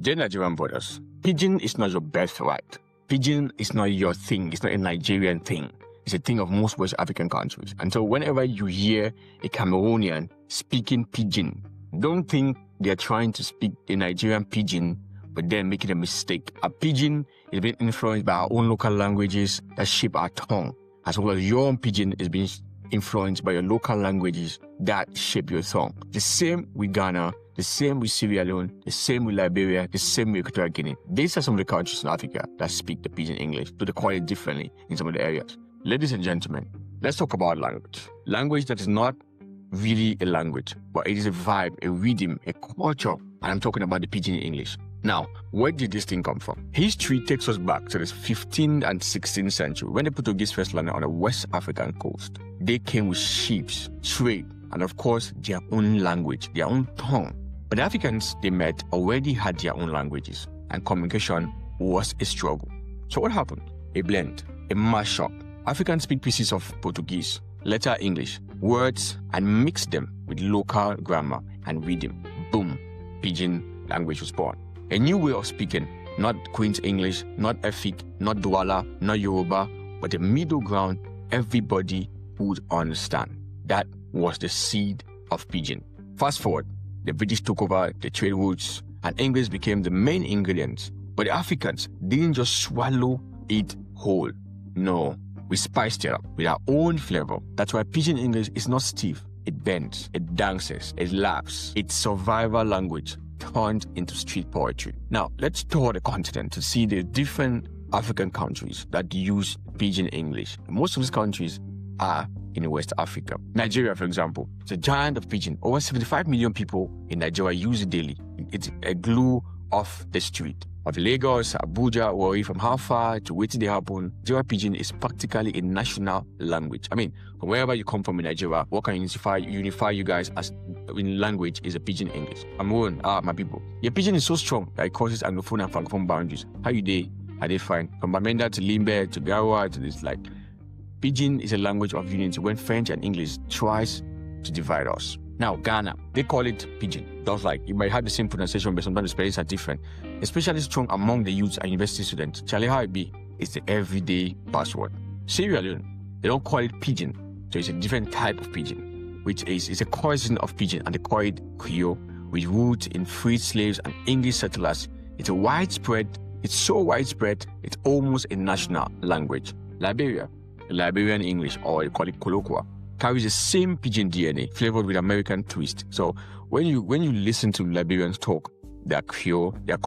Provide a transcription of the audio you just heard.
Dear Nigerian brothers, Pidgin is not your birthright. Pidgin is not your thing. It's not a Nigerian thing. It's a thing of most West African countries. And so whenever you hear a Cameroonian speaking Pidgin, don't think they're trying to speak a Nigerian Pidgin, but then making a mistake. A Pidgin is being influenced by our own local languages that shape our tongue, as well as your own Pidgin is being influenced by your local languages that shape your tongue. The same with Ghana, the same with Sierra Leone, the same with Liberia, the same with Equatorial Guinea. These are some of the countries in Africa that speak the Pidgin English, though they call it differently in some of the areas. Ladies and gentlemen, let's talk about language. Language that is not really a language, but it is a vibe, a rhythm, a culture. And I'm talking about the Pidgin English. Now, where did this thing come from? History takes us back to the 15th and 16th century when the Portuguese first landed on the West African coast. They came with ships, trade, and of course, their own language, their own tongue. But the Africans they met already had their own languages, and communication was a struggle. So what happened? A blend, a mashup. Africans speak pieces of Portuguese, letter English, words, and mix them with local grammar and rhythm. Boom, Pidgin language was born. A new way of speaking, not Queen's English, not Efik, not Douala, not Yoruba, but a middle ground everybody would understand. That was the seed of Pidgin. Fast forward, the British took over the trade routes and English became the main ingredient. But the Africans didn't just swallow it whole. No, we spiced it up with our own flavor. That's why Pidgin English is not stiff. It bends, it dances, it laughs. It's survival language turned into street poetry. Now, let's tour the continent to see the different African countries that use Pidgin English. Most of these countries are in West Africa. Nigeria, for example, it's a giant of Pidgin. Over 75 million people in Nigeria use it daily. It's a glue off the street. Of Lagos, Abuja, Warri, from how far to where they happen, Nigeria Pidgin is practically a national language. I mean, from wherever you come from in Nigeria, what can unify you guys as in language is a Pidgin English. My people. Your Pidgin is so strong that it crosses Anglophone and Francophone boundaries. How you they? Are they fine? From Bamenda to Limbe to Gawa to this, like, Pidgin is a language of unity when French and English tries to divide us. Now, Ghana, they call it Pidgin. Just like, you might have the same pronunciation, but sometimes the spellings are different. Especially strong among the youths and university students. Charlie, how it be? It's the everyday password. Sierra Leone, they don't call it Pidgin. So it's a different type of Pidgin, which is a cousin of Pidgin, and they call it Creole, with roots in freed slaves and English settlers. It's so widespread, it's almost a national language. Liberia, Liberian English, or you call it Colloquial, carries the same Pidgin DNA flavored with American twist. So when you listen to Liberians talk, they are Creole, they are